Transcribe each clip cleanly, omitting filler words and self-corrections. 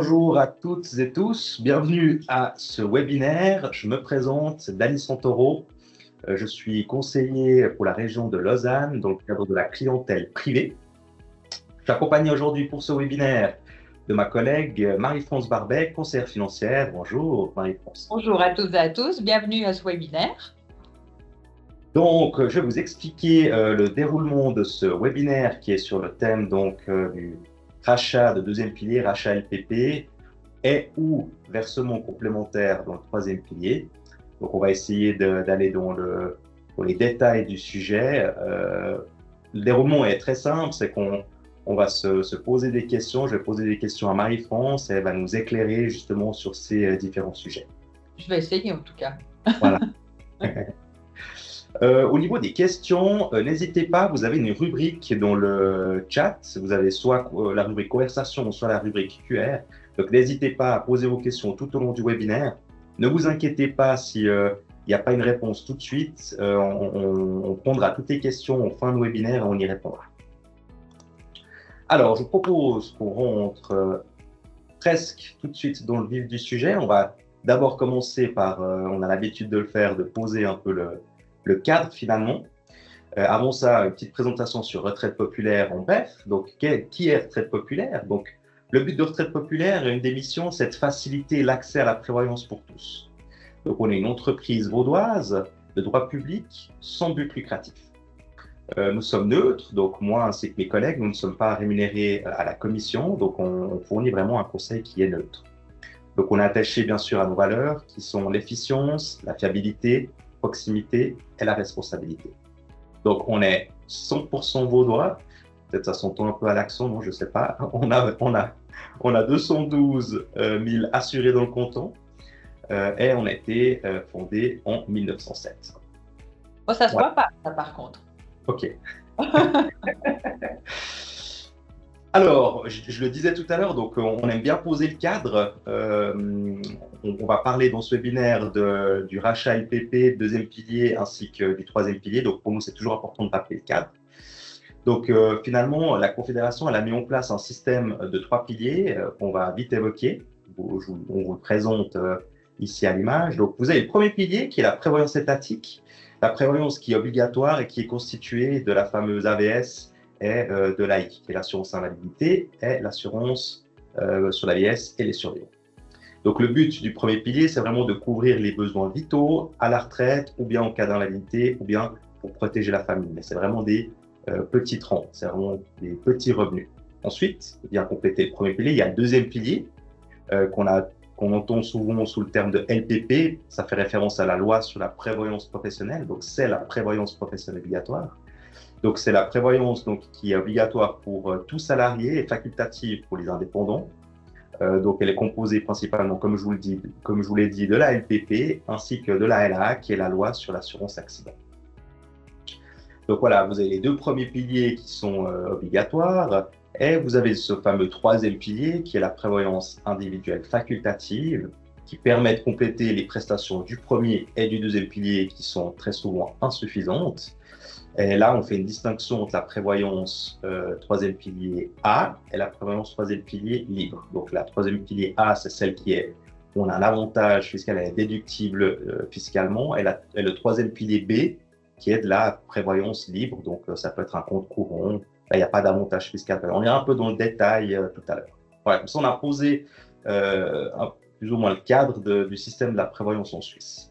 Bonjour à toutes et tous, bienvenue à ce webinaire. Je me présente, Dani Santoro. Je suis conseiller pour la région de Lausanne dans le cadre de la clientèle privée. Je suis accompagné aujourd'hui pour ce webinaire de ma collègue Marie-France Barbet, conseillère financière. Bonjour Marie-France. Bonjour à toutes et à tous, bienvenue à ce webinaire. Donc, je vais vous expliquer le déroulement de ce webinaire qui est sur le thème du rachat de deuxième pilier, rachat LPP et ou versement complémentaire dans le troisième pilier. Donc, on va essayer d'aller dans les détails du sujet. Le déroulement est très simple, c'est qu'on va se poser des questions. Je vais poser des questions à Marie-France et elle va nous éclairer justement sur ces différents sujets. Je vais essayer en tout cas. Voilà. Au niveau des questions, n'hésitez pas, vous avez une rubrique dans le chat. Vous avez soit la rubrique conversation, soit la rubrique QR. Donc, n'hésitez pas à poser vos questions tout au long du webinaire. Ne vous inquiétez pas s'il n'y a pas une réponse tout de suite. On prendra toutes les questions en fin de webinaire et on y répondra. Alors, je vous propose qu'on rentre presque tout de suite dans le vif du sujet. On va d'abord commencer par, on a l'habitude de le faire, de poser un peu le cadre finalement. Avant ça, une petite présentation sur Retraite Populaire en bref. Donc, qui est Retraite Populaire? Donc, le but de Retraite Populaire, une des missions, c'est de faciliter l'accès à la prévoyance pour tous. Donc, on est une entreprise vaudoise de droit public sans but lucratif. Nous sommes neutres, donc moi ainsi que mes collègues, nous ne sommes pas rémunérés à la commission, donc on fournit vraiment un conseil qui est neutre. Donc, on est attaché bien sûr à nos valeurs qui sont l'efficience, la fiabilité, proximité et la responsabilité. Donc, on est 100% vaudois. Peut-être ça s'entend un peu à l'accent, non, je ne sais pas. On a 212 000 assurés dans le canton et on a été fondé en 1907. Oh, ça se voit pas, ça, par contre. OK. Alors, je le disais tout à l'heure, donc on aime bien poser le cadre. On va parler dans ce webinaire du rachat LPP, deuxième pilier, ainsi que du troisième pilier. Donc, pour nous, c'est toujours important de rappeler le cadre. Donc, finalement, la Confédération, elle a mis en place un système de 3 piliers qu'on va vite évoquer. On vous le présente ici à l'image. Donc, vous avez le premier pilier qui est la prévoyance étatique, la prévoyance qui est obligatoire et qui est constituée de la fameuse AVS et de l'AI, qui est l'assurance invalidité et l'assurance sur la vieillesse et les survivants. Donc, le but du premier pilier, c'est vraiment de couvrir les besoins vitaux à la retraite ou bien en cas d'invalidité ou bien pour protéger la famille. Mais c'est vraiment des petites rentes, c'est vraiment des petits revenus. Ensuite, bien compléter le premier pilier, il y a le deuxième pilier qu'on entend souvent sous le terme de LPP. Ça fait référence à la loi sur la prévoyance professionnelle. Donc, c'est la prévoyance professionnelle obligatoire. Donc, c'est la prévoyance qui est obligatoire pour tout salarié et facultative pour les indépendants. Donc, elle est composée principalement, comme je vous l'ai dit, de la LPP ainsi que de la LA, qui est la loi sur l'assurance accident. Donc, voilà, vous avez les deux premiers piliers qui sont obligatoires et vous avez ce fameux troisième pilier qui est la prévoyance individuelle facultative qui permet de compléter les prestations du premier et du deuxième pilier qui sont très souvent insuffisantes. Et là, on fait une distinction entre la prévoyance troisième pilier A et la prévoyance troisième pilier libre. Donc, la troisième pilier A, c'est celle on a un avantage fiscal, elle est déductible fiscalement. Et le troisième pilier B, qui est de la prévoyance libre. Donc, ça peut être un compte courant. Là, il n'y a pas d'avantage fiscal. On est un peu dans le détail tout à l'heure. Voilà, comme ça, on a posé plus ou moins le cadre du système de la prévoyance en Suisse.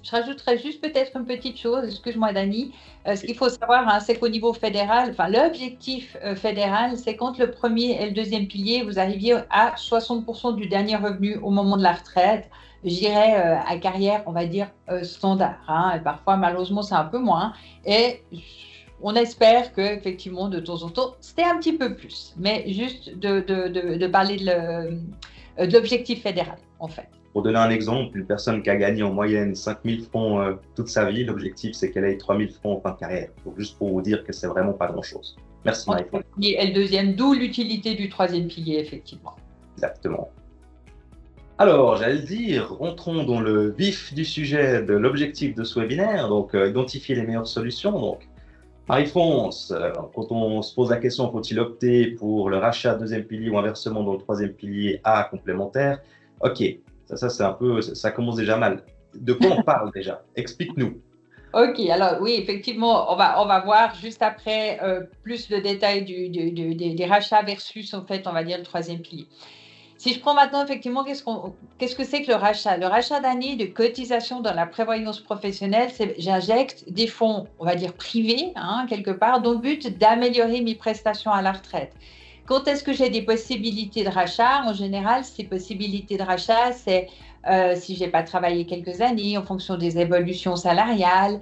Je rajouterais juste peut-être une petite chose, excuse-moi Dani, ce qu'il faut savoir, c'est qu'au niveau fédéral, enfin l'objectif fédéral, c'est quand le premier et le deuxième pilier, vous arriviez à 60% du dernier revenu au moment de la retraite, je dirais à carrière, on va dire standard, et parfois malheureusement c'est un peu moins, et on espère qu'effectivement de temps en temps, c'était un petit peu plus, mais juste de parler de l'objectif fédéral en fait. Pour donner un exemple, une personne qui a gagné en moyenne 5 000 francs toute sa vie, l'objectif, c'est qu'elle ait 3 000 francs en fin de carrière. Donc, juste pour vous dire que c'est vraiment pas grand-chose. Merci, Marie-France. Et le deuxième, d'où l'utilité du troisième pilier, effectivement. Exactement. Alors, j'allais le dire, rentrons dans le vif du sujet de l'objectif de ce webinaire, donc identifier les meilleures solutions. Donc, Marie-France, quand on se pose la question, faut-il opter pour le rachat deuxième pilier ou inversement dans le troisième pilier A complémentaire? Ok, ça c'est un peu, ça commence déjà mal. De quoi on parle déjà? Explique-nous. Ok, alors oui, effectivement, on va voir juste après plus le détail des rachats versus, en fait, on va dire le troisième pilier. Si je prends maintenant, effectivement, qu'est-ce que c'est que le rachat? Le rachat d'année de cotisation dans la prévoyance professionnelle, c'est j'injecte des fonds, on va dire privés, hein, quelque part, dans le but d'améliorer mes prestations à la retraite. Quand est-ce que j'ai des possibilités de rachat? En général, ces possibilités de rachat, c'est si je n'ai pas travaillé quelques années, en fonction des évolutions salariales,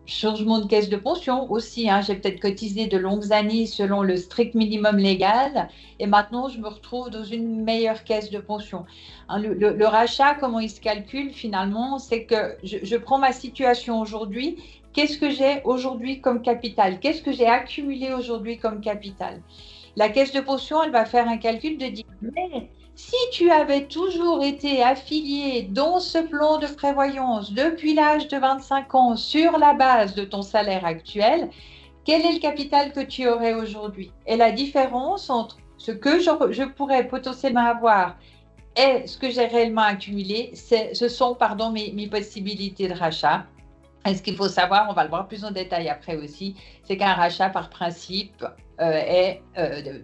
changement de caisse de pension aussi. Hein, j'ai peut-être cotisé de longues années selon le strict minimum légal et maintenant je me retrouve dans une meilleure caisse de pension. Hein, le rachat, comment il se calcule finalement? C'est que je prends ma situation aujourd'hui. Qu'est-ce que j'ai aujourd'hui comme capital? Qu'est-ce que j'ai accumulé aujourd'hui comme capital? La caisse de pension, elle va faire un calcul de dire, mais si tu avais toujours été affilié dans ce plan de prévoyance depuis l'âge de 25 ans sur la base de ton salaire actuel, quel est le capital que tu aurais aujourd'hui? Et la différence entre ce que je pourrais potentiellement avoir et ce que j'ai réellement accumulé, ce sont mes possibilités de rachat. Et ce qu'il faut savoir, on va le voir plus en détail après aussi, c'est qu'un rachat par principe est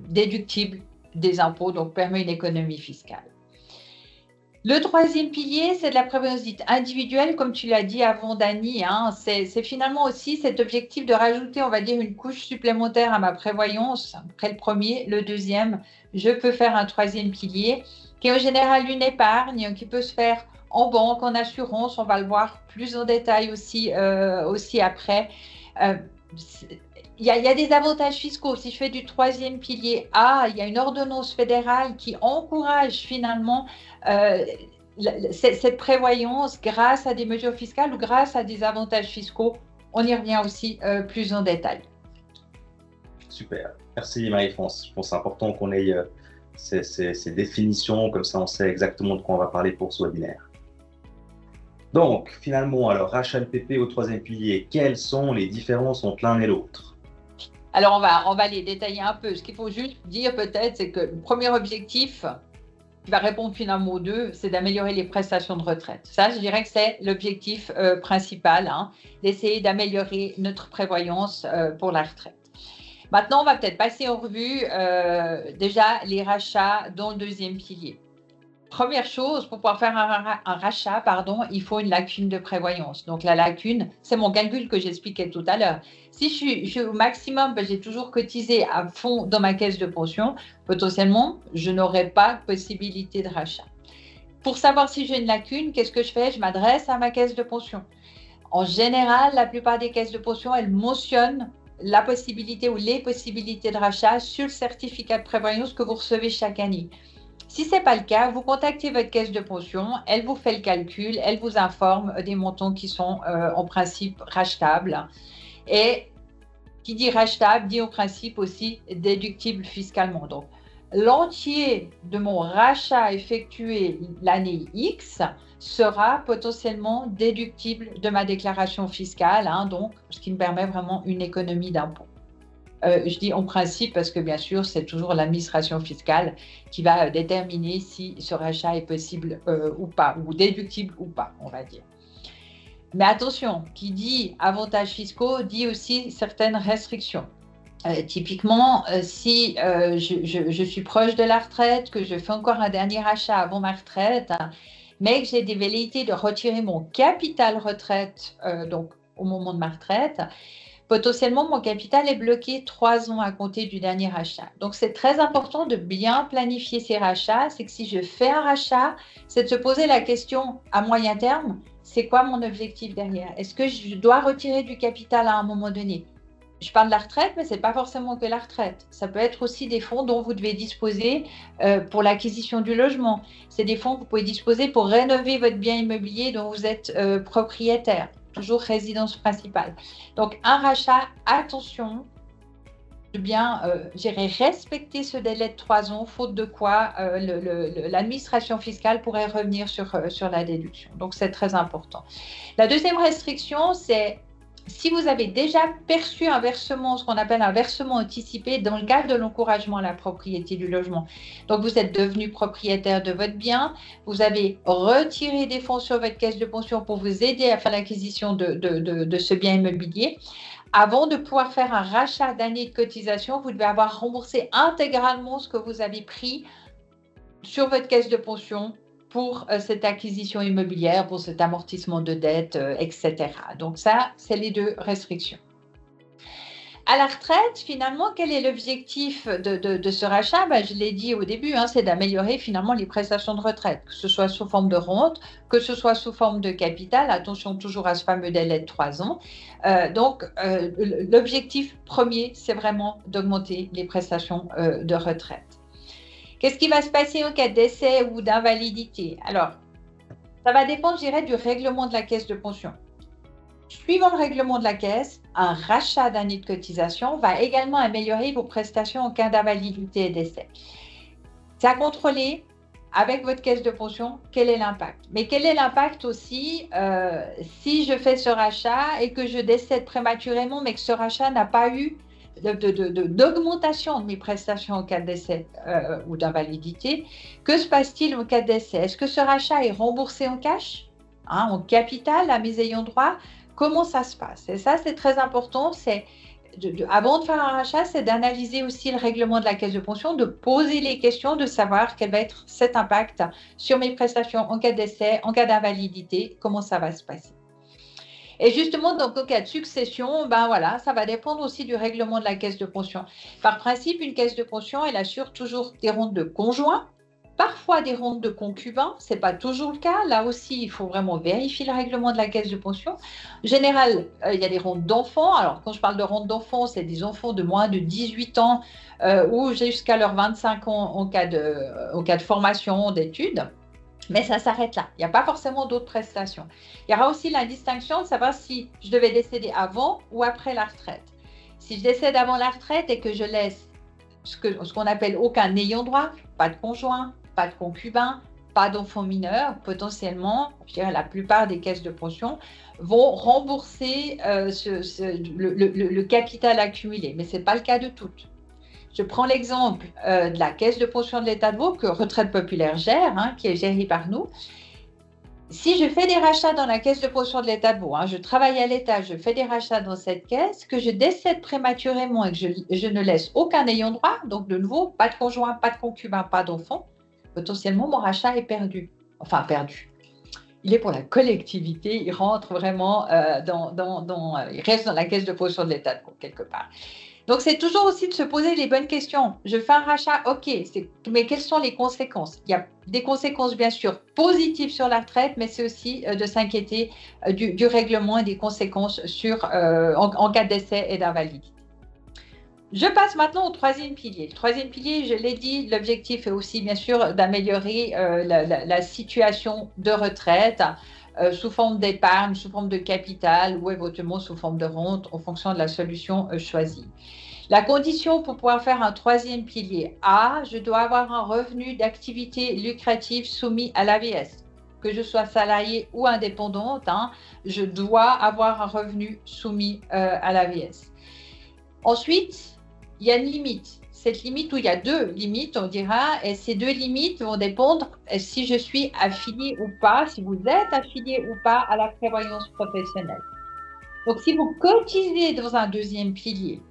déductible des impôts, donc permet une économie fiscale. Le troisième pilier, c'est de la prévoyance dite individuelle, comme tu l'as dit avant, Dani. Hein, c'est finalement aussi cet objectif de rajouter, on va dire, une couche supplémentaire à ma prévoyance. Après le premier, le deuxième, je peux faire un troisième pilier, qui est en général une épargne, qui peut se faire en banque, en assurance. On va le voir plus en détail aussi après. Il y a des avantages fiscaux. Si je fais du troisième pilier A, il y a une ordonnance fédérale qui encourage finalement cette prévoyance grâce à des mesures fiscales ou grâce à des avantages fiscaux. On y revient aussi plus en détail. Super. Merci Marie-France. Je pense que c'est important qu'on ait ces définitions, comme ça on sait exactement de quoi on va parler pour ce webinaire. Donc, finalement, alors, rachat LPP au troisième pilier, quelles sont les différences entre l'un et l'autre? Alors, on va les détailler un peu. Ce qu'il faut juste dire peut-être, c'est que le premier objectif, qui va répondre finalement aux deux, c'est d'améliorer les prestations de retraite. Ça, je dirais que c'est l'objectif principal, hein, d'essayer d'améliorer notre prévoyance pour la retraite. Maintenant, on va peut-être passer en revue déjà les rachats dans le deuxième pilier. Première chose, pour pouvoir faire un rachat, il faut une lacune de prévoyance. Donc, la lacune, c'est mon calcul que j'expliquais tout à l'heure. Si je suis au maximum, j'ai toujours cotisé à fond dans ma caisse de pension, potentiellement, je n'aurai pas de possibilité de rachat. Pour savoir si j'ai une lacune, qu'est-ce que je fais? Je m'adresse à ma caisse de pension. En général, la plupart des caisses de pension, elles mentionnent la possibilité ou les possibilités de rachat sur le certificat de prévoyance que vous recevez chaque année. Si ce n'est pas le cas, vous contactez votre caisse de pension, elle vous fait le calcul, elle vous informe des montants qui sont en principe rachetables. Et qui dit rachetable dit en principe aussi déductible fiscalement. Donc, l'entier de mon rachat effectué l'année X sera potentiellement déductible de ma déclaration fiscale, hein, donc ce qui me permet vraiment une économie d'impôt. Je dis en principe parce que bien sûr, c'est toujours l'administration fiscale qui va déterminer si ce rachat est possible ou pas, ou déductible ou pas, on va dire. Mais attention, qui dit avantages fiscaux dit aussi certaines restrictions. Typiquement, si je suis proche de la retraite, que je fais encore un dernier achat avant ma retraite, mais que j'ai des velléités de retirer mon capital retraite donc au moment de ma retraite, potentiellement, mon capital est bloqué 3 ans à compter du dernier rachat. Donc, c'est très important de bien planifier ces rachats. C'est que si je fais un rachat, c'est de se poser la question à moyen terme, c'est quoi mon objectif derrière? Est-ce que je dois retirer du capital à un moment donné? Je parle de la retraite, mais ce n'est pas forcément que la retraite. Ça peut être aussi des fonds dont vous devez disposer pour l'acquisition du logement. C'est des fonds que vous pouvez disposer pour rénover votre bien immobilier dont vous êtes propriétaire. Toujours résidence principale. Donc, un rachat, attention, de bien respecter ce délai de 3 ans, faute de quoi l'administration fiscale pourrait revenir sur la déduction. Donc, c'est très important. La deuxième restriction, c'est Si vous avez déjà perçu un versement, ce qu'on appelle un versement anticipé, dans le cadre de l'encouragement à la propriété du logement, donc vous êtes devenu propriétaire de votre bien, vous avez retiré des fonds sur votre caisse de pension pour vous aider à faire l'acquisition de ce bien immobilier, avant de pouvoir faire un rachat d'années de cotisation, vous devez avoir remboursé intégralement ce que vous avez pris sur votre caisse de pension pour cette acquisition immobilière, pour cet amortissement de dette, etc. Donc ça, c'est les deux restrictions. À la retraite, finalement, quel est l'objectif de ce rachat? Je l'ai dit au début, c'est d'améliorer finalement les prestations de retraite, que ce soit sous forme de rente, que ce soit sous forme de capital. Attention toujours à ce fameux délai de 3 ans. Donc, l'objectif premier, c'est vraiment d'augmenter les prestations de retraite. Qu'est-ce qui va se passer en cas de décès ou d'invalidité? Alors, ça va dépendre, je dirais, du règlement de la caisse de pension. Suivant le règlement de la caisse, un rachat d'années de cotisation va également améliorer vos prestations en cas d'invalidité et décès. C'est à contrôler avec votre caisse de pension quel est l'impact. Mais quel est l'impact aussi si je fais ce rachat et que je décède prématurément, mais que ce rachat n'a pas eu d'augmentation de mes prestations en cas de décès ou d'invalidité. Que se passe-t-il en cas de décès? Est-ce que ce rachat est remboursé en cash, en capital à mes ayants droit? Comment ça se passe? Et ça, c'est très important. Avant de faire un rachat, c'est d'analyser aussi le règlement de la caisse de pension, de poser les questions, de savoir quel va être cet impact sur mes prestations en cas de décès, en cas d'invalidité, comment ça va se passer. Et justement, donc, en cas de succession, voilà, ça va dépendre aussi du règlement de la caisse de pension. Par principe, une caisse de pension, elle assure toujours des rentes de conjoints, parfois des rentes de concubins. Ce n'est pas toujours le cas. Là aussi, il faut vraiment vérifier le règlement de la caisse de pension. En général, il y a des rentes d'enfants. Alors, quand je parle de rentes d'enfants, c'est des enfants de moins de 18 ans ou jusqu'à leurs 25 ans en cas de formation, d'études. Mais ça s'arrête là. Il n'y a pas forcément d'autres prestations. Il y aura aussi la distinction de savoir si je devais décéder avant ou après la retraite. Si je décède avant la retraite et que je laisse ce qu'on appelle aucun ayant droit, pas de conjoint, pas de concubin, pas d'enfants mineurs, potentiellement, je dirais la plupart des caisses de pension vont rembourser le capital accumulé. Mais ce n'est pas le cas de toutes. Je prends l'exemple de la caisse de pension de l'État de Vaud que Retraite Populaire gère, qui est gérée par nous. Si je fais des rachats dans la caisse de pension de l'État de Vaud, je travaille à l'État, je fais des rachats dans cette caisse, que je décède prématurément et que je ne laisse aucun ayant droit, donc de nouveau, pas de conjoint, pas de concubin, pas d'enfant, potentiellement mon rachat est perdu. Enfin, perdu. Il est pour la collectivité, il rentre vraiment il reste dans la caisse de pension de l'État de Vaud, quelque part. Donc, c'est toujours aussi de se poser les bonnes questions. Je fais un rachat, ok, mais quelles sont les conséquences? Il y a des conséquences, bien sûr, positives sur la retraite, mais c'est aussi de s'inquiéter du règlement et des conséquences en cas de décès et d'invalidité. Je passe maintenant au troisième pilier. Le troisième pilier, je l'ai dit, l'objectif est aussi, bien sûr, d'améliorer la situation de retraite sous forme d'épargne, sous forme de capital ou éventuellement sous forme de rente en fonction de la solution choisie. La condition pour pouvoir faire un troisième pilier A, je dois avoir un revenu d'activité lucrative soumis à l'AVS. Que je sois salarié ou indépendante, je dois avoir un revenu soumis à l'AVS. Ensuite, il y a une limite. Cette limite, où il y a deux limites, on dira, et ces deux limites vont dépendre si je suis affilié ou pas, si vous êtes affilié ou pas à la prévoyance professionnelle. Donc, si vous cotisez dans un deuxième pilier,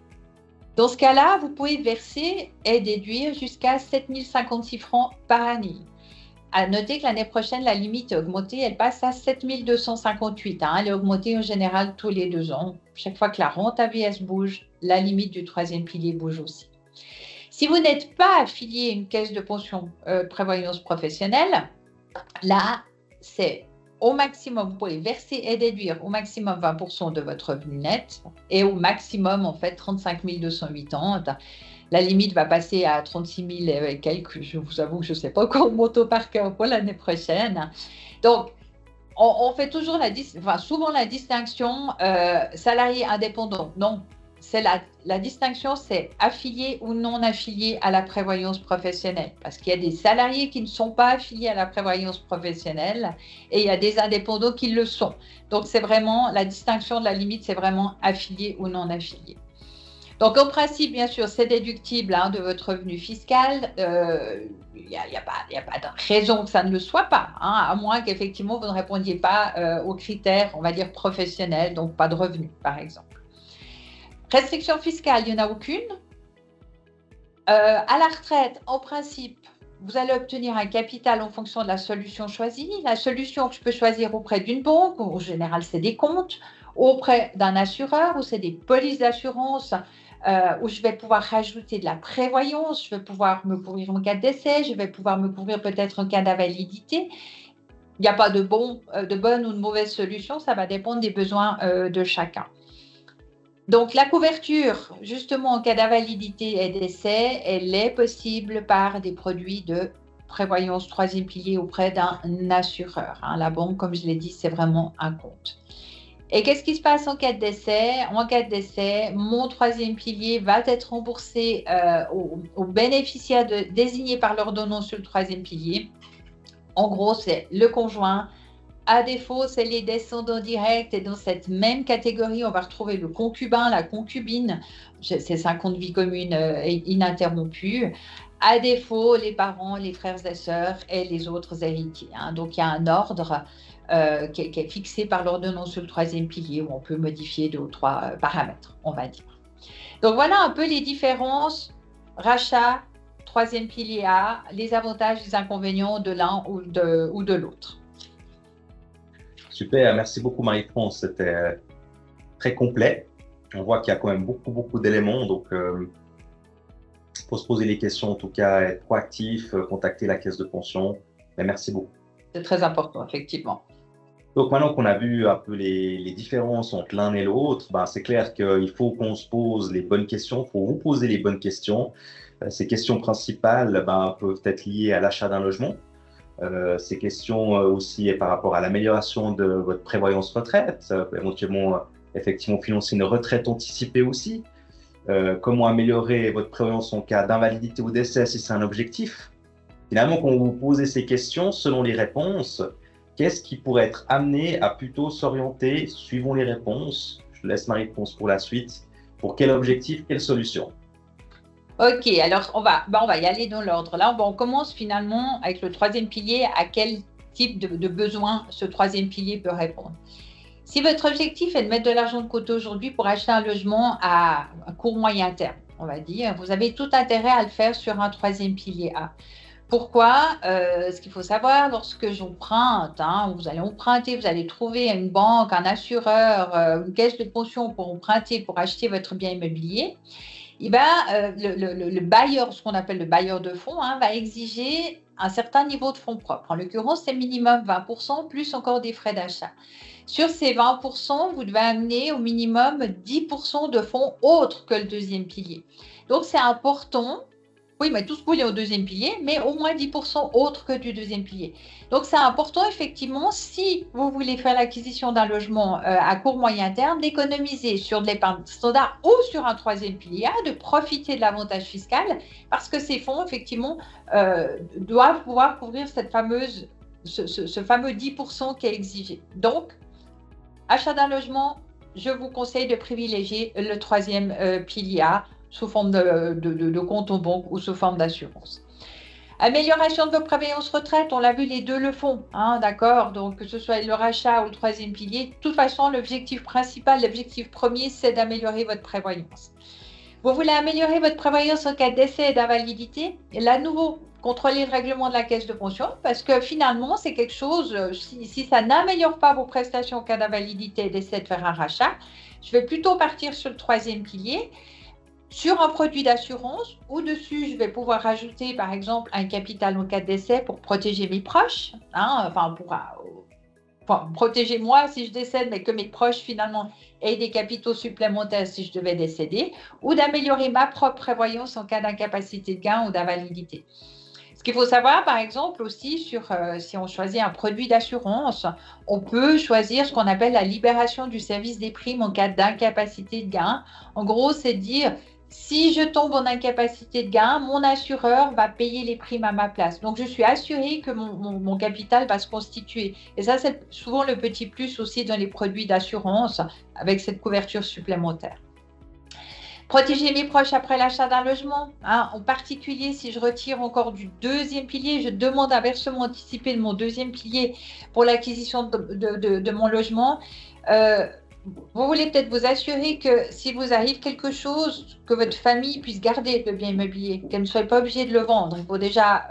dans ce cas-là, vous pouvez verser et déduire jusqu'à 7 056 francs par année. À noter que l'année prochaine, la limite est augmentée, elle passe à 7 258. Elle est augmentée en général tous les 2 ans. Chaque fois que la rente AVS bouge, la limite du troisième pilier bouge aussi. Si vous n'êtes pas affilié à une caisse de pension prévoyance professionnelle, là, c'est au maximum, vous pouvez verser et déduire au maximum 20% de votre revenu net et au maximum, en fait, 35 280. La limite va passer à 36 000 et quelques. Je vous avoue que je ne sais pas encore le montant par cœur pour l'année prochaine. Donc, on fait toujours souvent la distinction salarié indépendant. Non, c'est la distinction, c'est affilié ou non affilié à la prévoyance professionnelle. Parce qu'il y a des salariés qui ne sont pas affiliés à la prévoyance professionnelle et il y a des indépendants qui le sont. Donc, c'est vraiment la distinction de la limite, c'est vraiment affilié ou non affilié. Donc, en principe, bien sûr, c'est déductible de votre revenu fiscal. Il n'y a pas de raison que ça ne le soit pas, à moins qu'effectivement, vous ne répondiez pas aux critères, on va dire, professionnels, donc pas de revenus, par exemple. Restriction fiscale, il n'y en a aucune. À la retraite, en principe, vous allez obtenir un capital en fonction de la solution choisie. La solution que je peux choisir auprès d'une banque, en général, c'est des comptes, auprès d'un assureur, ou c'est des polices d'assurance, où je vais pouvoir rajouter de la prévoyance, je vais pouvoir me couvrir en cas de décès, je vais pouvoir me couvrir peut-être en cas d'invalidité. Il n'y a pas de bonne ou de mauvaise solution, ça va dépendre des besoins de chacun. Donc, la couverture, justement, en cas d'invalidité et décès, elle est possible par des produits de prévoyance troisième pilier auprès d'un assureur. La banque, comme je l'ai dit, c'est vraiment un compte. Et qu'est-ce qui se passe en cas de décès? En cas de décès, mon troisième pilier va être remboursé aux bénéficiaires désignés par l'ordonnance sur le troisième pilier. En gros, c'est le conjoint. À défaut, c'est les descendants directs. Et dans cette même catégorie, on va retrouver le concubin, la concubine. C'est un compte vie commune ininterrompu. À défaut, les parents, les frères et sœurs et les autres héritiers. Donc, il y a un ordre qui est fixé par l'ordonnance sur le troisième pilier où on peut modifier 2 ou 3 paramètres, on va dire. Donc, voilà un peu les différences rachat, troisième pilier A, les avantages et les inconvénients de l'un ou de l'autre. Super, merci beaucoup Marie-France, c'était très complet. On voit qu'il y a quand même beaucoup d'éléments, donc il faut se poser les questions, en tout cas être proactif, contacter la caisse de pension. Mais merci beaucoup. C'est très important, effectivement. Donc maintenant qu'on a vu un peu les différences entre l'un et l'autre, c'est clair qu'il faut qu'on se pose les bonnes questions, il faut vous poser les bonnes questions. Ces questions principales peuvent être liées à l'achat d'un logement. Ces questions aussi par rapport à l'amélioration de votre prévoyance retraite, éventuellement effectivement financer une retraite anticipée aussi. Comment améliorer votre prévoyance en cas d'invalidité ou décès si c'est un objectif. Finalement, quand vous posez ces questions, selon les réponses, qu'est-ce qui pourrait être amené à plutôt s'orienter, suivant les réponses, je laisse ma réponse pour la suite, pour quel objectif, quelle solution? Ok, alors on va y aller dans l'ordre. Là, on commence finalement avec le troisième pilier, à quel type de besoin ce troisième pilier peut répondre. Si votre objectif est de mettre de l'argent de côté aujourd'hui pour acheter un logement à court moyen terme, on va dire, vous avez tout intérêt à le faire sur un troisième pilier A. Pourquoi? Ce qu'il faut savoir, lorsque j'emprunte, vous allez emprunter, vous allez trouver une banque, un assureur, une caisse de pension pour emprunter, pour acheter votre bien immobilier. Le bailleur, ce qu'on appelle le bailleur de fonds, va exiger un certain niveau de fonds propres. En l'occurrence, c'est minimum 20%, plus encore des frais d'achat. Sur ces 20%, vous devez amener au minimum 10% de fonds autres que le deuxième pilier. Donc, c'est important. Oui, mais tout ce qu'il y a au deuxième pilier, mais au moins 10% autre que du deuxième pilier. Donc, c'est important, effectivement, si vous voulez faire l'acquisition d'un logement à court moyen terme, d'économiser sur de l'épargne standard ou sur un troisième pilier A, de profiter de l'avantage fiscal, parce que ces fonds, effectivement, doivent pouvoir couvrir ce fameux 10% qui est exigé. Donc, achat d'un logement, je vous conseille de privilégier le troisième pilier A, sous forme de compte en banque ou sous forme d'assurance. Amélioration de vos prévoyances retraite, on l'a vu, les deux le font, d'accord? Donc, que ce soit le rachat ou le troisième pilier, de toute façon, l'objectif principal, l'objectif premier, c'est d'améliorer votre prévoyance. Vous voulez améliorer votre prévoyance en cas de décès et d'invalidité? Là, à nouveau, contrôlez le règlement de la caisse de pension, parce que finalement, c'est quelque chose, si ça n'améliore pas vos prestations en cas d'invalidité et décès de faire un rachat, je vais plutôt partir sur le troisième pilier. Sur un produit d'assurance, au-dessus, je vais pouvoir rajouter, par exemple, un capital en cas de décès pour protéger mes proches, pour protéger moi si je décède, mais que mes proches, finalement, aient des capitaux supplémentaires si je devais décéder, ou d'améliorer ma propre prévoyance en cas d'incapacité de gain ou d'invalidité. Ce qu'il faut savoir, par exemple, aussi, si on choisit un produit d'assurance, on peut choisir ce qu'on appelle la libération du service des primes en cas d'incapacité de gain. En gros, c'est dire, si je tombe en incapacité de gain, mon assureur va payer les primes à ma place. Donc, je suis assurée que mon capital va se constituer. Et ça, c'est souvent le petit plus aussi dans les produits d'assurance avec cette couverture supplémentaire. Protéger mes proches après l'achat d'un logement. Hein. En particulier, si je retire encore du deuxième pilier, je demande un versement anticipé de mon deuxième pilier pour l'acquisition de mon logement. Vous voulez peut-être vous assurer que si vous arrive quelque chose, que votre famille puisse garder le bien immobilier, qu'elle ne soit pas obligée de le vendre. Il faut déjà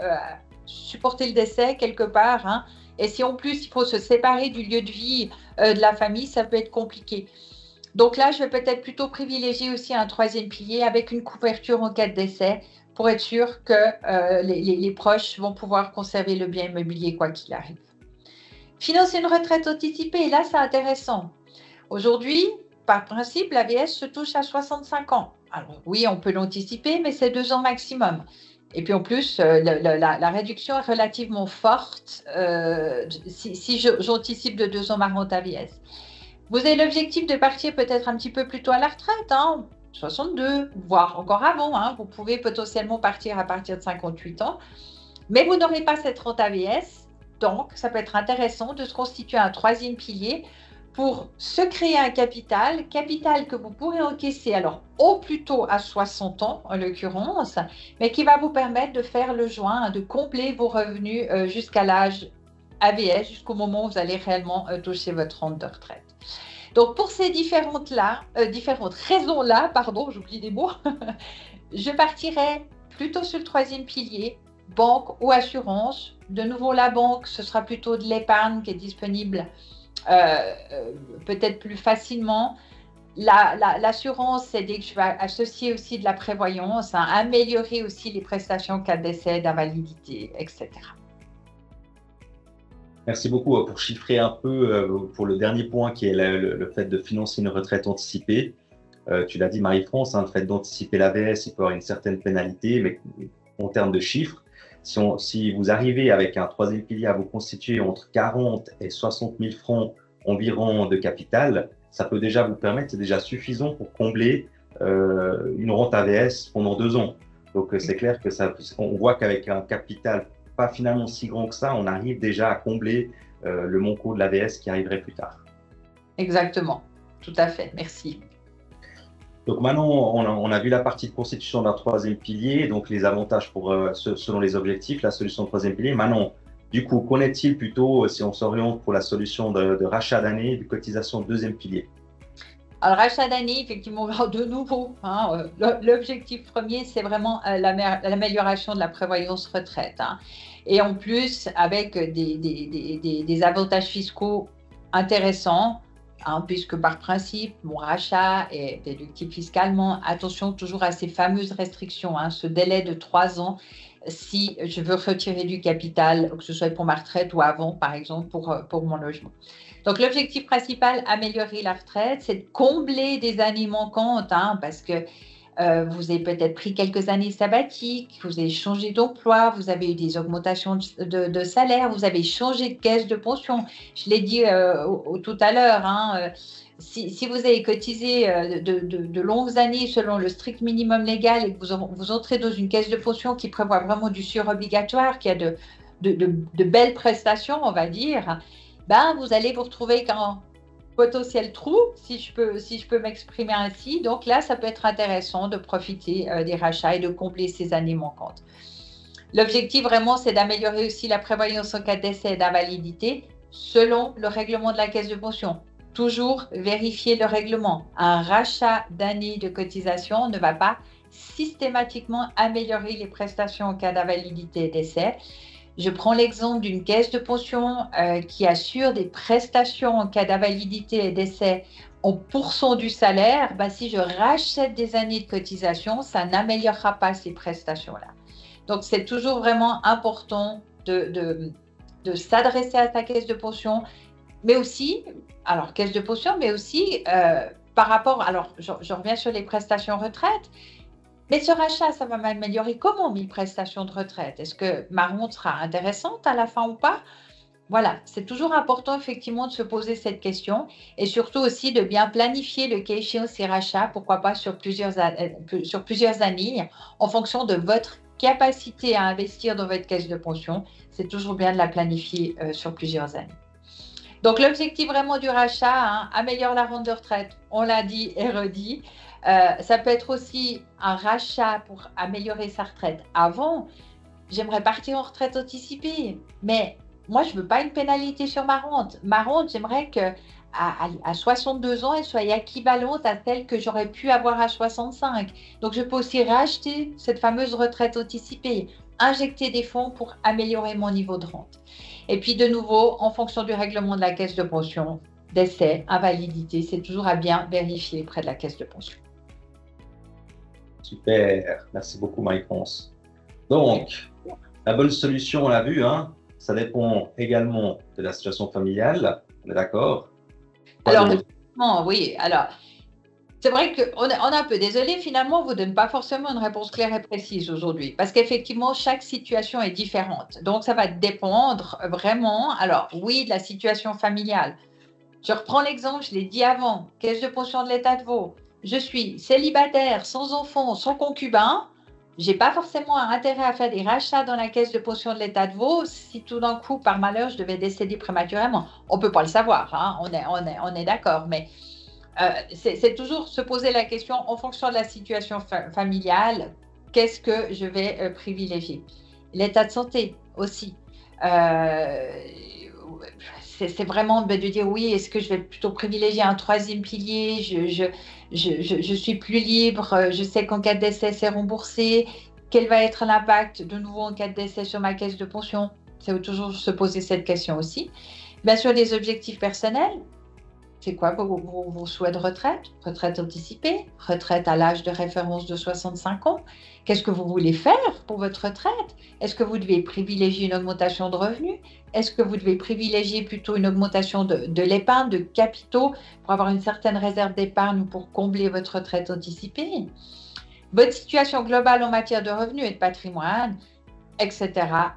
supporter le décès quelque part. Hein. Et si en plus, il faut se séparer du lieu de vie de la famille, ça peut être compliqué. Donc là, je vais peut-être plutôt privilégier aussi un troisième pilier avec une couverture en cas de décès pour être sûr que les proches vont pouvoir conserver le bien immobilier quoi qu'il arrive. Financer une retraite anticipée, là, c'est intéressant. Aujourd'hui, par principe, l'AVS se touche à 65 ans. Alors oui, on peut l'anticiper, mais c'est 2 ans maximum. Et puis en plus, la réduction est relativement forte si j'anticipe de 2 ans ma rente AVS. Vous avez l'objectif de partir peut-être un petit peu plus tôt à la retraite, hein, 62, voire encore avant. Hein, vous pouvez potentiellement partir à partir de 58 ans, mais vous n'aurez pas cette rente AVS. Donc, ça peut être intéressant de se constituer un troisième pilier pour se créer un capital que vous pourrez encaisser alors au plus tôt à 60 ans en l'occurrence, mais qui va vous permettre de faire le joint, de combler vos revenus jusqu'à l'âge AVS, jusqu'au moment où vous allez réellement toucher votre rente de retraite. Donc, pour ces différentes raisons-là, j'oublie des mots, je partirai plutôt sur le troisième pilier, banque ou assurance. De nouveau, la banque, ce sera plutôt de l'épargne qui est disponible peut-être plus facilement. L'assurance, c'est dès que je vais associer aussi de la prévoyance, hein, améliorer aussi les prestations en cas de décès, d'invalidité, etc. Merci beaucoup pour chiffrer un peu pour le dernier point qui est le fait de financer une retraite anticipée. Tu l'as dit Marie-France, hein, le fait d'anticiper l'AVS, il peut y avoir une certaine pénalité, mais en termes de chiffres, si vous arrivez avec un troisième pilier à vous constituer entre 40 et 60 000 francs environ de capital, ça peut déjà vous permettre, c'est déjà suffisant pour combler une rente AVS pendant 2 ans. Donc c'est clair que on voit qu'avec un capital pas finalement si grand que ça, on arrive déjà à combler le manque de l'AVS qui arriverait plus tard. Exactement, tout à fait, merci. Donc maintenant, on a vu la partie de constitution d'un troisième pilier, donc les avantages selon les objectifs, la solution de troisième pilier. Maintenant, du coup, qu'en est-il plutôt si on s'oriente pour la solution de rachat d'année, de cotisation de deuxième pilier? Alors, rachat d'année, effectivement, de nouveau, hein, l'objectif premier, c'est vraiment l'amélioration de la prévoyance retraite. Hein. Et en plus, avec des avantages fiscaux intéressants, hein, puisque par principe, mon rachat est déductible fiscalement. Attention toujours à ces fameuses restrictions, hein, ce délai de 3 ans si je veux retirer du capital, que ce soit pour ma retraite ou avant, par exemple, pour mon logement. Donc, l'objectif principal, améliorer la retraite, c'est de combler des années manquantes, hein, parce que vous avez peut-être pris quelques années sabbatiques, vous avez changé d'emploi, vous avez eu des augmentations de salaire, vous avez changé de caisse de pension. Je l'ai dit tout à l'heure, hein, si vous avez cotisé de longues années selon le strict minimum légal et que vous entrez dans une caisse de pension qui prévoit vraiment du surobligatoire, qui a de belles prestations, on va dire, ben, vous allez vous retrouver qu'un potentiel trou, si je peux m'exprimer ainsi. Donc là, ça peut être intéressant de profiter des rachats et de combler ces années manquantes. L'objectif vraiment, c'est d'améliorer aussi la prévoyance en cas de décès et d'invalidité selon le règlement de la caisse de pension. Toujours vérifier le règlement. Un rachat d'années de cotisation ne va pas systématiquement améliorer les prestations en cas d'invalidité et décès. Je prends l'exemple d'une caisse de pension qui assure des prestations en cas d'invalidité et décès en pourcent du salaire. Ben, si je rachète des années de cotisation, ça n'améliorera pas ces prestations-là. Donc, c'est toujours vraiment important de s'adresser à sa caisse de pension, mais aussi, alors caisse de pension, mais aussi par rapport, alors je reviens sur les prestations retraite. Mais ce rachat, ça va m'améliorer comment mes prestations de retraite? Est-ce que ma rente sera intéressante à la fin ou pas? Voilà, c'est toujours important effectivement de se poser cette question et surtout aussi de bien planifier le cas échéant ces rachats, pourquoi pas sur plusieurs années, en fonction de votre capacité à investir dans votre caisse de pension. C'est toujours bien de la planifier sur plusieurs années. Donc, l'objectif vraiment du rachat, hein, améliore la rente de retraite, on l'a dit et redit. Ça peut être aussi un rachat pour améliorer sa retraite avant. J'aimerais partir en retraite anticipée, mais moi, je ne veux pas une pénalité sur ma rente. Ma rente, j'aimerais qu'à 62 ans, elle soit équivalente à celle que j'aurais pu avoir à 65. Donc, je peux aussi racheter cette fameuse retraite anticipée, injecter des fonds pour améliorer mon niveau de rente. Et puis, de nouveau, en fonction du règlement de la caisse de pension, décès, invalidité, c'est toujours à bien vérifier près de la caisse de pension. Super, merci beaucoup Marie-France. Donc, la bonne solution, on l'a vu, hein, ça dépend également de la situation familiale, on est d'accord? Alors, oui, alors, c'est vrai qu'on est un peu désolé, finalement, on ne vous donne pas forcément une réponse claire et précise aujourd'hui, parce qu'effectivement, chaque situation est différente. Donc, ça va dépendre vraiment, alors oui, de la situation familiale. Je reprends l'exemple, je l'ai dit avant, caisse de pension de l'État de Vaud. Je suis célibataire, sans enfant, sans concubin. Je n'ai pas forcément intérêt à faire des rachats dans la caisse de pension de l'État de Vaud si tout d'un coup, par malheur, je devais décéder prématurément. On ne peut pas le savoir, hein, on est d'accord, mais c'est toujours se poser la question en fonction de la situation familiale, qu'est-ce que je vais privilégier? L'état de santé aussi. C'est vraiment de dire oui, est-ce que je vais plutôt privilégier un troisième pilier? Je suis plus libre, je sais qu'en cas de décès, c'est remboursé. Quel va être l'impact de nouveau en cas de décès sur ma caisse de pension? C'est toujours se poser cette question aussi. Bien sûr, les objectifs personnels. C'est quoi vos souhaits de retraite? Retraite anticipée, retraite à l'âge de référence de 65 ans. Qu'est-ce que vous voulez faire pour votre retraite? Est-ce que vous devez privilégier une augmentation de revenus? Est-ce que vous devez privilégier plutôt une augmentation de l'épargne, de capitaux, pour avoir une certaine réserve d'épargne ou pour combler votre retraite anticipée? Votre situation globale en matière de revenus et de patrimoine, etc.,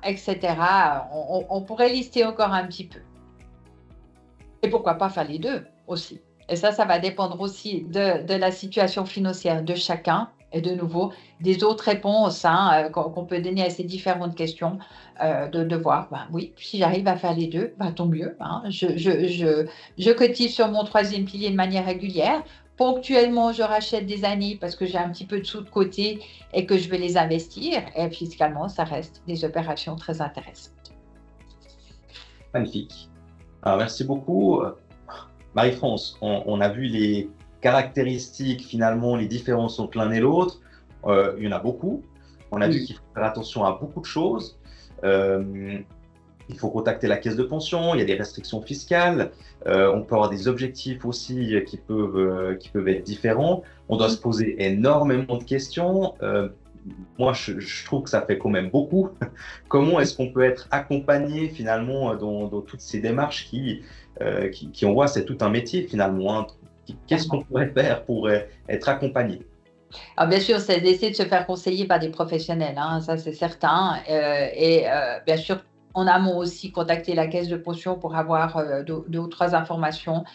etc. On pourrait lister encore un petit peu. Et pourquoi pas faire les deux aussi. Et ça va dépendre aussi de la situation financière de chacun et de nouveau des autres réponses hein, qu'on peut donner à ces différentes questions, de voir, ben, oui, si j'arrive à faire les deux, ben, tant mieux. Hein. Je cotise sur mon troisième pilier de manière régulière. Ponctuellement, je rachète des années parce que j'ai un petit peu de sous de côté et que je vais les investir. Et fiscalement, ça reste des opérations très intéressantes. Magnifique. Alors, merci beaucoup. Marie-France, on a vu les caractéristiques, finalement, les différences entre l'un et l'autre. Il y en a beaucoup. On a vu qu'il faut faire attention à beaucoup de choses. Il faut contacter la caisse de pension, il y a des restrictions fiscales. On peut avoir des objectifs aussi qui peuvent être différents. On doit se poser énormément de questions. Moi, je trouve que ça fait quand même beaucoup. Comment est-ce qu'on peut être accompagné finalement dans toutes ces démarches qui on voit, c'est tout un métier finalement. Hein. Qu'est-ce qu'on pourrait faire pour être accompagné? Alors bien sûr, c'est d'essayer de se faire conseiller par des professionnels, hein, ça c'est certain. Bien sûr, en amont aussi, contacter la caisse de pension pour avoir deux ou trois informations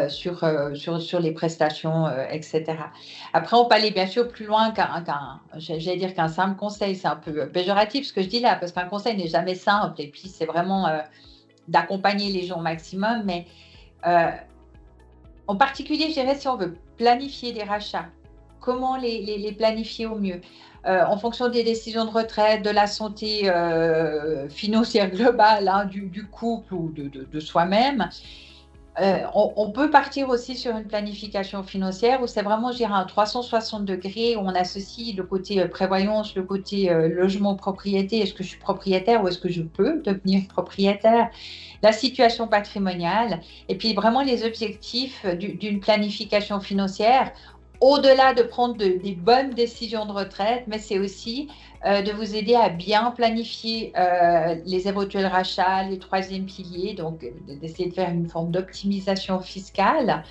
sur les prestations, etc. Après, on peut aller bien sûr plus loin j'allais dire qu'un simple conseil. C'est un peu péjoratif ce que je dis là, parce qu'un conseil n'est jamais simple. Et puis, c'est vraiment d'accompagner les gens au maximum. Mais en particulier, je dirais, si on veut planifier des rachats, comment les planifier au mieux en fonction des décisions de retraite, de la santé financière globale hein, du couple ou de soi-même. On peut partir aussi sur une planification financière où c'est vraiment, je dirais, un 360 degrés où on associe le côté prévoyance, le côté logement propriété. Est-ce que je suis propriétaire ou est-ce que je peux devenir propriétaire? La situation patrimoniale et puis vraiment les objectifs d'une planification financière. Au-delà de prendre des bonnes décisions de retraite, mais c'est aussi de vous aider à bien planifier les éventuels rachats, les troisièmes piliers, donc d'essayer de faire une forme d'optimisation fiscale,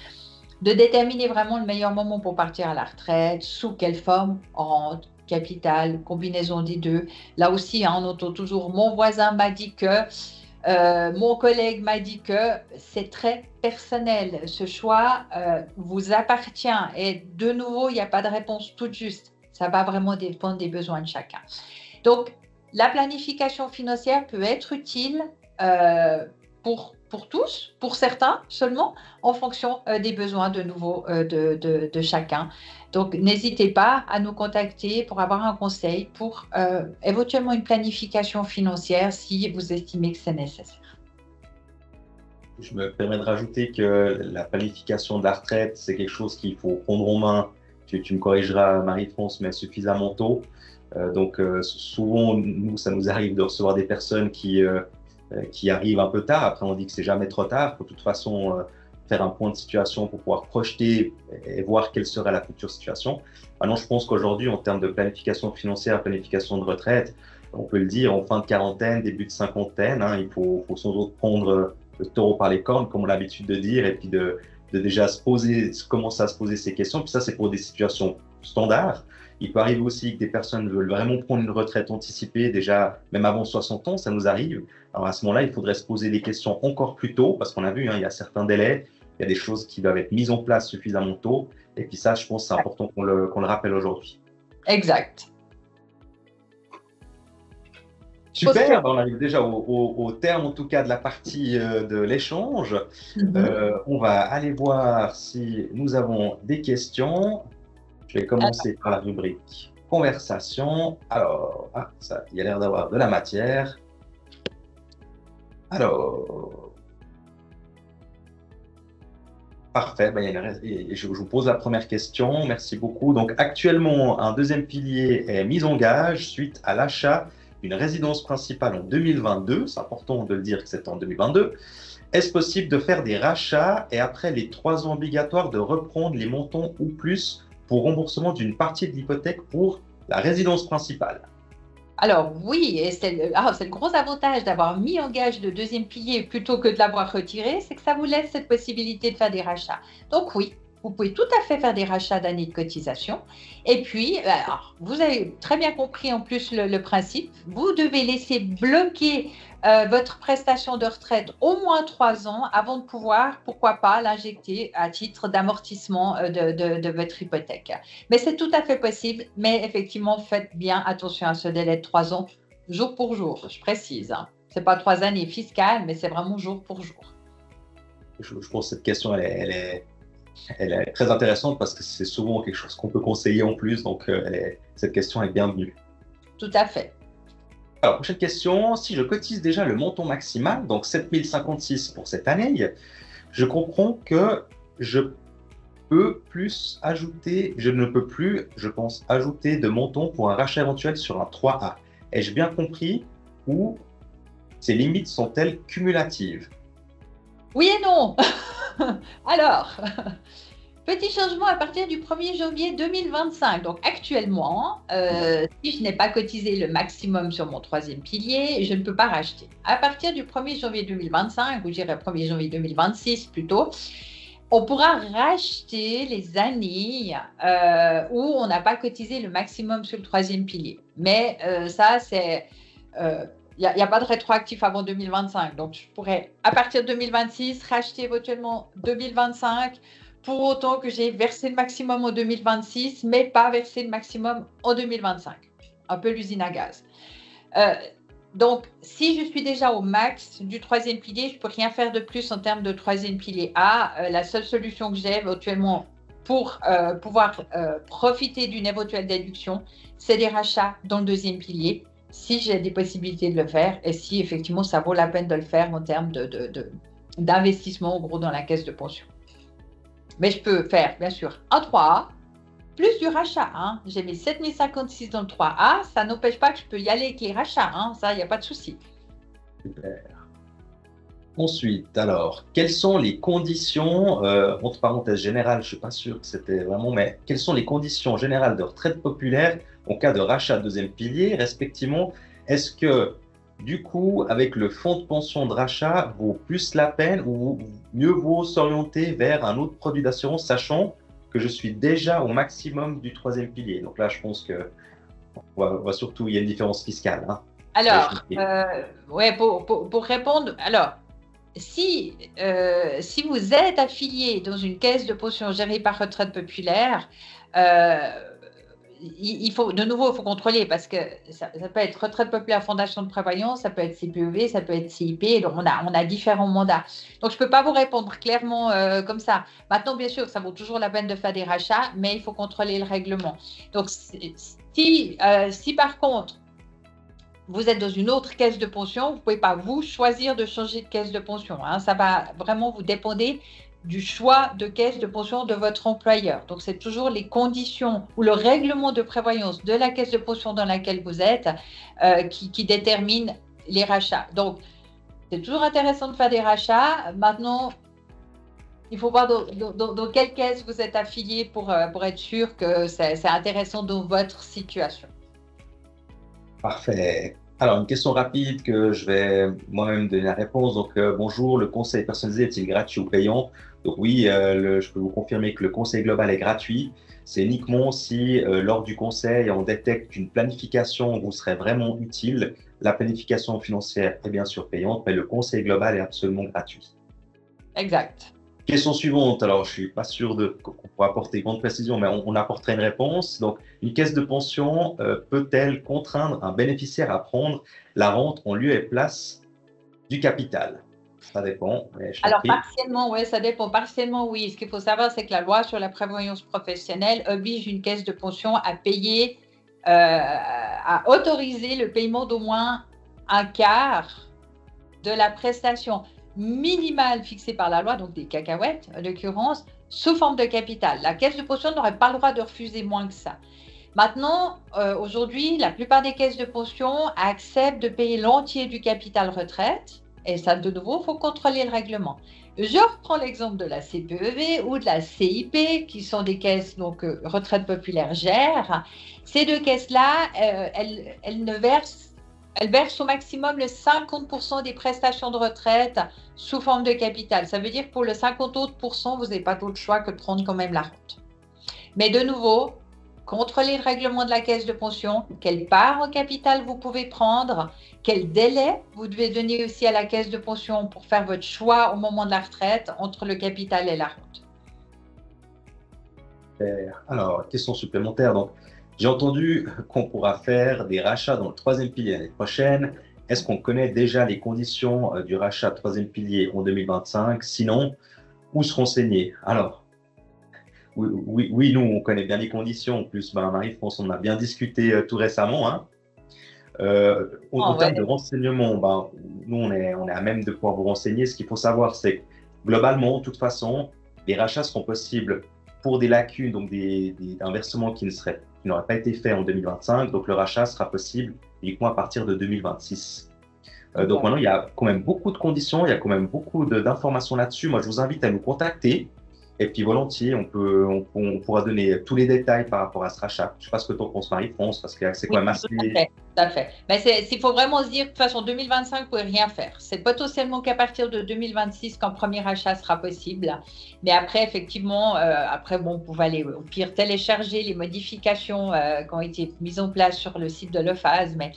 de déterminer vraiment le meilleur moment pour partir à la retraite, sous quelle forme, rente, capital, combinaison des deux. Là aussi, hein, on entend toujours mon voisin m'a dit que, mon collègue m'a dit que, c'est très personnel. Ce choix vous appartient et de nouveau, il n'y a pas de réponse toute juste. Ça va vraiment dépendre des besoins de chacun. Donc, la planification financière peut être utile pour tous, pour certains seulement, en fonction des besoins de nouveau de chacun. Donc, n'hésitez pas à nous contacter pour avoir un conseil pour éventuellement une planification financière si vous estimez que c'est nécessaire. Je me permets de rajouter que la planification de la retraite, c'est quelque chose qu'il faut prendre en main. Tu me corrigeras, Marie-France, mais suffisamment tôt. Donc, souvent, nous, ça nous arrive de recevoir des personnes qui arrivent un peu tard. Après, on dit que c'est jamais trop tard. Il faut de toute façon faire un point de situation pour pouvoir projeter et voir quelle sera la future situation. Maintenant, je pense qu'aujourd'hui, en termes de planification financière, planification de retraite, on peut le dire, en fin de quarantaine, début de cinquantaine, hein, il faut sans doute prendre le taureau par les cornes, comme on a l'habitude de dire, et puis de déjà commencer à se poser ces questions. Puis ça, c'est pour des situations standards. Il peut arriver aussi que des personnes veulent vraiment prendre une retraite anticipée, déjà même avant 60 ans, ça nous arrive. Alors à ce moment-là, il faudrait se poser des questions encore plus tôt, parce qu'on a vu, hein, il y a certains délais, il y a des choses qui doivent être mises en place suffisamment tôt. Et puis ça, je pense que c'est important qu'on le rappelle aujourd'hui. Exact. Super, on arrive déjà au terme en tout cas de la partie de l'échange. On va aller voir si nous avons des questions. Je vais commencer par la rubrique conversation. Alors, ça, il y a l'air d'avoir de la matière. Alors, parfait. Je vous pose la première question. Merci beaucoup. Donc, actuellement, un deuxième pilier est mis en gage suite à l'achat d'une résidence principale en 2022. C'est important de le dire que c'est en 2022. Est-ce possible de faire des rachats et après les 3 ans obligatoires de reprendre les montants ou plus pour remboursement d'une partie de l'hypothèque pour la résidence principale? Alors oui, et c'est le gros avantage d'avoir mis en gage le deuxième pilier plutôt que de l'avoir retiré, c'est que ça vous laisse cette possibilité de faire des rachats. Donc oui, vous pouvez tout à fait faire des rachats d'années de cotisation. Et puis, alors, vous avez très bien compris en plus le principe, vous devez laisser bloquer votre prestation de retraite au moins 3 ans avant de pouvoir, pourquoi pas, l'injecter à titre d'amortissement de votre hypothèque. Mais c'est tout à fait possible, mais effectivement, faites bien attention à ce délai de 3 ans, jour pour jour, je précise. Hein. Ce n'est pas 3 années fiscales, mais c'est vraiment jour pour jour. Je pense que cette question, elle est très intéressante parce que c'est souvent quelque chose qu'on peut conseiller en plus, donc cette question est bienvenue. Tout à fait. Alors, prochaine question, si je cotise déjà le montant maximal, donc 7056 pour cette année, je comprends que je peux plus ajouter, je ne peux plus, je pense, ajouter de montant pour un rachat éventuel sur un 3A. Ai-je bien compris ou ces limites sont-elles cumulatives? Oui et non. Alors, petit changement à partir du 1er janvier 2025. Donc actuellement, si je n'ai pas cotisé le maximum sur mon 3e pilier, je ne peux pas racheter. À partir du 1er janvier 2025, ou je dirais 1er janvier 2026 plutôt, on pourra racheter les années où on n'a pas cotisé le maximum sur le 3e pilier. Mais ça, c'est... il n'y a pas de rétroactif avant 2025. Donc, je pourrais, à partir de 2026, racheter éventuellement 2025 pour autant que j'ai versé le maximum en 2026, mais pas versé le maximum en 2025. Un peu l'usine à gaz. Donc, si je suis déjà au max du 3e pilier, je ne peux rien faire de plus en termes de 3e pilier A. La seule solution que j'ai éventuellement pour pouvoir profiter d'une éventuelle déduction, c'est des rachats dans le 2e pilier, si j'ai des possibilités de le faire et si effectivement ça vaut la peine de le faire en termes d'investissement, en gros, dans la caisse de pension. Mais je peux faire, bien sûr, un 3A, plus du rachat. Hein. J'ai mis 7056 dans le 3A, ça n'empêche pas que je peux y aller avec les rachats. Hein. Ça, il n'y a pas de souci. Super. Ensuite, alors, quelles sont les conditions, entre parenthèses générales, je ne suis pas sûr que c'était vraiment, mais quelles sont les conditions générales de retraite populaire en cas de rachat deuxième pilier, respectivement? Est-ce que, du coup, avec le fonds de pension de rachat, vaut plus la peine ou mieux vaut s'orienter vers un autre produit d'assurance, sachant que je suis déjà au maximum du 3e pilier? Donc là, je pense que On va surtout, il y a une différence fiscale. Hein. Alors, ouais, pour répondre, alors, si vous êtes affilié dans une caisse de pension gérée par Retraite Populaire, il faut, de nouveau, il faut contrôler parce que ça peut être Retraite Populaire Fondation de Prévoyance, ça peut être CPEV, ça peut être CIP, donc on a différents mandats. Donc, je ne peux pas vous répondre clairement comme ça. Maintenant, bien sûr, ça vaut toujours la peine de faire des rachats, mais il faut contrôler le règlement. Donc, si par contre, vous êtes dans une autre caisse de pension, vous ne pouvez pas vous choisir de changer de caisse de pension. Hein. Ça va vraiment vous dépendre du choix de caisse de pension de votre employeur. Donc, c'est toujours les conditions ou le règlement de prévoyance de la caisse de pension dans laquelle vous êtes qui détermine les rachats. Donc, c'est toujours intéressant de faire des rachats. Maintenant, il faut voir dans quelle caisse vous êtes affilié pour être sûr que c'est intéressant dans votre situation. Parfait. Alors, une question rapide que je vais moi-même donner la réponse. Donc, bonjour, le conseil personnalisé est-il gratuit ou payant? Donc oui, je peux vous confirmer que le conseil global est gratuit. C'est uniquement si, lors du conseil, on détecte qu'une planification vous serait vraiment utile. La planification financière est bien sûr payante, mais le conseil global est absolument gratuit. Exact. Question suivante, alors je ne suis pas sûr qu'on pourra apporter grande précision, mais on apporterait une réponse. Donc, une caisse de pension peut-elle contraindre un bénéficiaire à prendre la rente en lieu et place du capital? Ça dépend. Alors, partiellement, oui, ça dépend. Partiellement, oui. Ce qu'il faut savoir, c'est que la loi sur la prévoyance professionnelle oblige une caisse de pension à payer, à autoriser le paiement d'au moins un quart de la prestation minimale fixée par la loi, donc des cacahuètes en l'occurrence, sous forme de capital. La caisse de pension n'aurait pas le droit de refuser moins que ça. Maintenant, aujourd'hui, la plupart des caisses de pension acceptent de payer l'entier du capital retraite. Et ça, de nouveau, il faut contrôler le règlement. Je reprends l'exemple de la CPEV ou de la CIP, qui sont des caisses, donc Retraite Populaire gère. Ces deux caisses-là, elles versent au maximum le 50% des prestations de retraite sous forme de capital. Ça veut dire que pour le 50 autres %, vous n'avez pas d'autre choix que de prendre quand même la rente. Mais de nouveau, contrôlez le règlement de la caisse de pension, quelle part en capital vous pouvez prendre, quel délai vous devez donner aussi à la caisse de pension pour faire votre choix au moment de la retraite entre le capital et la rente. Alors, question supplémentaire. Donc, j'ai entendu qu'on pourra faire des rachats dans le troisième pilier l'année prochaine. Est-ce qu'on connaît déjà les conditions du rachat troisième pilier en 2025? Sinon, où se renseigner? Alors, oui, nous, on connaît bien les conditions. En plus, Marie-France, on a bien discuté tout récemment. Hein. En termes de renseignements, nous, on est à même de pouvoir vous renseigner. Ce qu'il faut savoir, c'est que globalement, de toute façon, les rachats seront possibles pour des lacunes, donc un versement qui n'aurait pas été fait en 2025. Donc, le rachat sera possible uniquement à partir de 2026. Donc, maintenant, il y a quand même beaucoup de conditions, il y a quand même beaucoup d'informations là-dessus. Moi, je vous invite à nous contacter. Et puis volontiers, on pourra donner tous les détails par rapport à ce rachat. Je ne sais pas ce que tu en penses, Marie-France, parce que c'est quand même assez… Tout à fait. Mais il faut vraiment se dire que de toute façon, 2025, vous ne pouvez rien faire. C'est potentiellement qu'à partir de 2026 qu'un premier rachat sera possible. Mais après, effectivement, vous pouvez aller au pire télécharger les modifications qui ont été mises en place sur le site de l'OFAS. Mais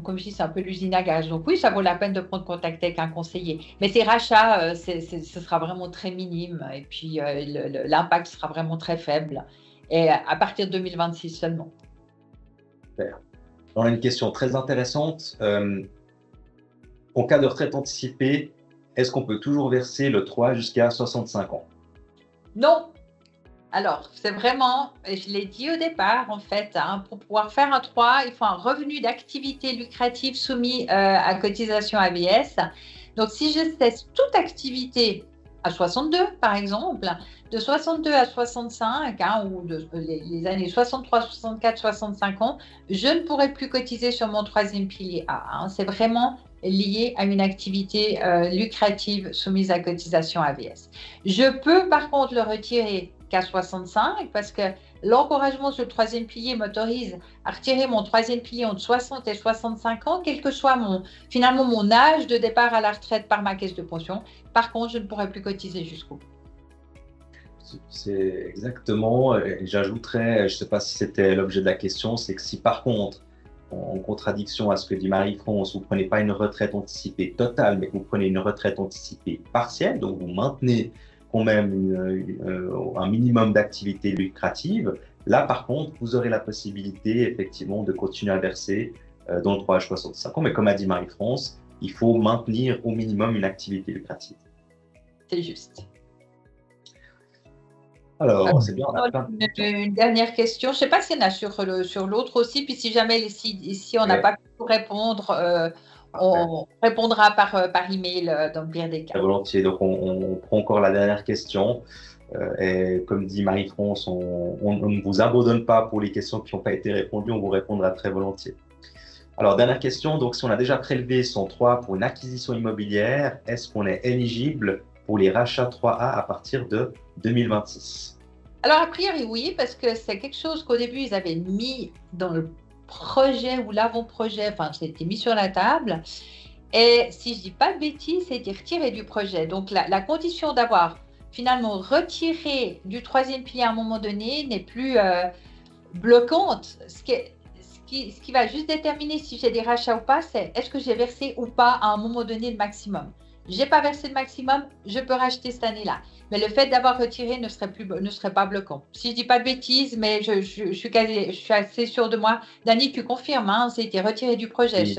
comme je dis, c'est un peu l'usine à gaz. Donc oui, ça vaut la peine de prendre contact avec un conseiller. Mais ces rachats, ce sera vraiment très minime et puis l'impact sera vraiment très faible. Et à partir de 2026 seulement. Super. On a une question très intéressante. En cas de retraite anticipée, est-ce qu'on peut toujours verser le 3 jusqu'à 65 ans? Non. Alors, c'est vraiment, je l'ai dit au départ, en fait, hein, pour pouvoir faire un 3, il faut un revenu d'activité lucrative soumis à cotisation AVS. Donc, si je cesse toute activité à 62, par exemple, de 62 à 65, hein, ou les années 63, 64, 65 ans, je ne pourrai plus cotiser sur mon troisième pilier A. Hein. C'est vraiment lié à une activité lucrative soumise à cotisation AVS. Je peux, par contre, le retirer qu'à 65 parce que l'encouragement sur le troisième pilier m'autorise à retirer mon troisième pilier entre 60 et 65 ans, quel que soit finalement mon âge de départ à la retraite par ma caisse de pension. Par contre, je ne pourrai plus cotiser jusqu'au bout. C'est exactement, et j'ajouterais, je ne sais pas si c'était l'objet de la question, c'est que si par contre, en contradiction à ce que dit Marie-France, vous ne prenez pas une retraite anticipée totale, mais que vous prenez une retraite anticipée partielle, donc vous maintenez quand même un minimum d'activité lucrative, là par contre, vous aurez la possibilité effectivement de continuer à verser dans le 3H65 ans, mais comme a dit Marie-France, il faut maintenir au minimum une activité lucrative. C'est juste. Alors, c'est bien. Une dernière question. Je ne sais pas s'il y en a sur l'autre aussi. Puis si jamais, si on n'a pas pu répondre, on répondra par email dans le pire des cas. Volontiers. Donc, on prend encore la dernière question. Et comme dit Marie-France, on ne vous abandonne pas pour les questions qui n'ont pas été répondues. On vous répondra très volontiers. Alors, dernière question. Donc, si on a déjà prélevé son 3 pour une acquisition immobilière, est-ce qu'on est éligible pour les rachats 3A à partir de 2026? Alors, a priori, oui, parce que c'est quelque chose qu'au début, ils avaient mis dans le projet ou l'avant-projet, enfin, c'était mis sur la table. Et si je ne dis pas de bêtises, c'était retiré du projet. Donc, la condition d'avoir finalement retiré du 3e pilier à un moment donné n'est plus bloquante. Ce qui va juste déterminer si j'ai des rachats ou pas, c'est est-ce que j'ai versé ou pas à un moment donné le maximum. Je n'ai pas versé le maximum, je peux racheter cette année-là. Mais le fait d'avoir retiré ne serait pas bloquant. Si je ne dis pas de bêtises, mais je suis assez sûre de moi. Dani, tu confirmes, hein, c'était retiré du projet. Oui,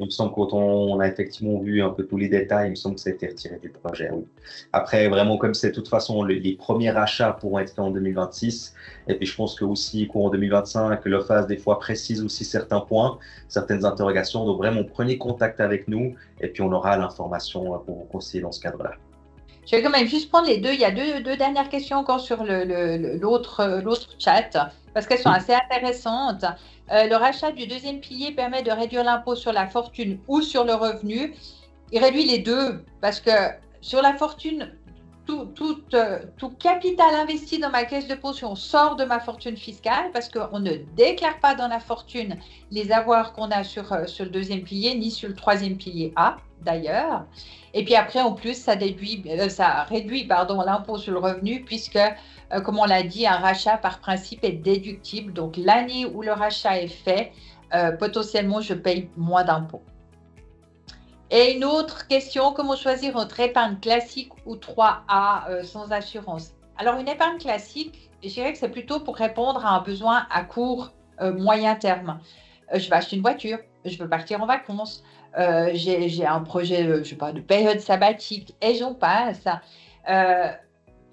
il me semble quand on a effectivement vu un peu tous les détails, il me semble que ça a été retiré du projet, oui. Après, vraiment, comme c'est de toute façon, les premiers rachats pourront être faits en 2026. Et puis, je pense que aussi, courant 2025, l'OFAS, des fois, précise aussi certains points, certaines interrogations. Donc, vraiment, prenez contact avec nous et puis on aura l'information pour vous conseiller dans ce cadre-là. Je vais quand même juste prendre les deux. Il y a deux dernières questions encore sur l'autre chat, parce qu'elles sont assez intéressantes. Le rachat du 2e pilier permet de réduire l'impôt sur la fortune ou sur le revenu. Il réduit les deux, parce que sur la fortune, tout capital investi dans ma caisse de pension sort de ma fortune fiscale, parce qu'on ne déclare pas dans la fortune les avoirs qu'on a sur le 2e pilier, ni sur le 3e pilier A, d'ailleurs. Et puis après, en plus, ça réduit l'impôt sur le revenu, puisque, comme on l'a dit, un rachat par principe est déductible. Donc, l'année où le rachat est fait, potentiellement, je paye moins d'impôts. Et une autre question, comment choisir entre épargne classique ou 3A sans assurance? Alors, une épargne classique, je dirais que c'est plutôt pour répondre à un besoin à court, moyen terme. Je vais acheter une voiture, je veux partir en vacances, j'ai un projet, je sais pas, de période sabbatique et j'en passe.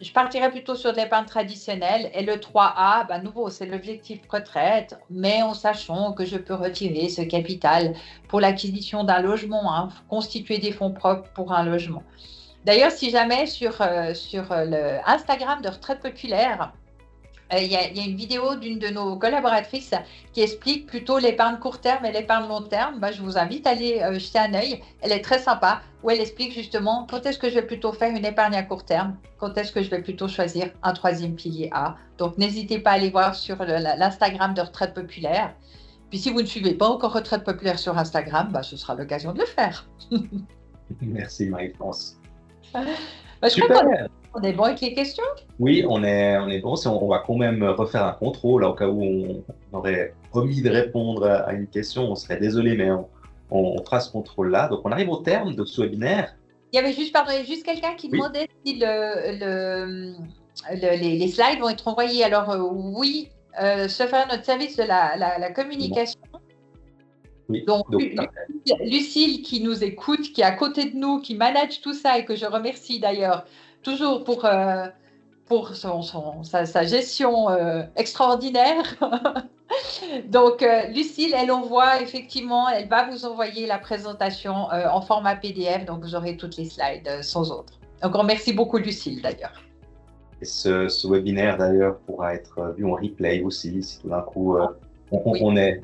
Je partirais plutôt sur de l'épargne traditionnelle. Et le 3A, nouveau, c'est l'objectif retraite, mais en sachant que je peux retirer ce capital pour l'acquisition d'un logement, hein, constituer des fonds propres pour un logement. D'ailleurs, si jamais sur le Instagram de Retraite Populaire, il y a une vidéo d'une de nos collaboratrices qui explique plutôt l'épargne court terme et l'épargne long terme. Je vous invite à aller jeter un œil. Elle est très sympa, où elle explique justement quand est-ce que je vais plutôt faire une épargne à court terme, quand est-ce que je vais plutôt choisir un 3e pilier A. Donc, n'hésitez pas à aller voir sur l'Instagram de Retraite Populaire. Puis, si vous ne suivez pas encore Retraite Populaire sur Instagram, ce sera l'occasion de le faire. Merci Marie-France. Super. On est bon avec les questions? Oui, on est bon. On va quand même refaire un contrôle au cas où on aurait omis de répondre à une question. On serait désolé, mais on fera ce contrôle-là. Donc, on arrive au terme de ce webinaire. Il y avait juste quelqu'un qui demandait si les slides vont être envoyés. Alors, oui, se faire notre service de la communication. Oui. Donc, Lucille qui nous écoute, qui est à côté de nous, qui manage tout ça et que je remercie d'ailleurs toujours pour sa gestion extraordinaire. Donc, Lucille, elle envoie effectivement, elle va vous envoyer la présentation en format PDF, donc vous aurez toutes les slides sans autre. Encore merci beaucoup, Lucille, d'ailleurs. Et ce webinaire, d'ailleurs, pourra être vu en replay aussi, si tout d'un coup on est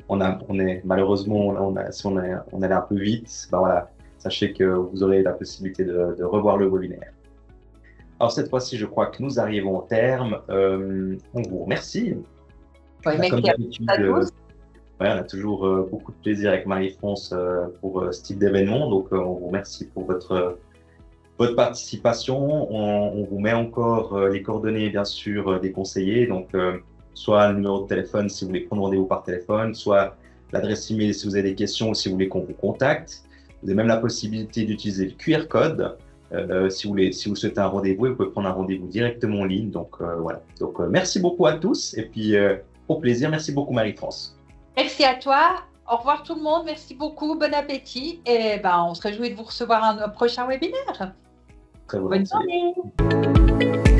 malheureusement, si on est allé un peu vite, voilà, sachez que vous aurez la possibilité de revoir le webinaire. Alors cette fois-ci, je crois que nous arrivons au terme. On vous remercie. Comme d'habitude, on a toujours beaucoup de plaisir avec Marie-France pour ce type d'événement. Donc on vous remercie pour votre votre participation. On vous met encore les coordonnées, bien sûr, des conseillers. Donc, soit le numéro de téléphone si vous voulez prendre rendez-vous par téléphone, soit l'adresse email si vous avez des questions ou si vous voulez qu'on vous contacte. Vous avez même la possibilité d'utiliser le QR code. Si vous souhaitez un rendez-vous, vous pouvez prendre un rendez-vous directement en ligne. Donc, voilà. Donc, merci beaucoup à tous. Et puis, au plaisir. Merci beaucoup, Marie-France. Merci à toi. Au revoir tout le monde. Merci beaucoup. Bon appétit. Et ben, on se réjouit de vous recevoir à un prochain webinaire. Très Bonne volontiers. journée.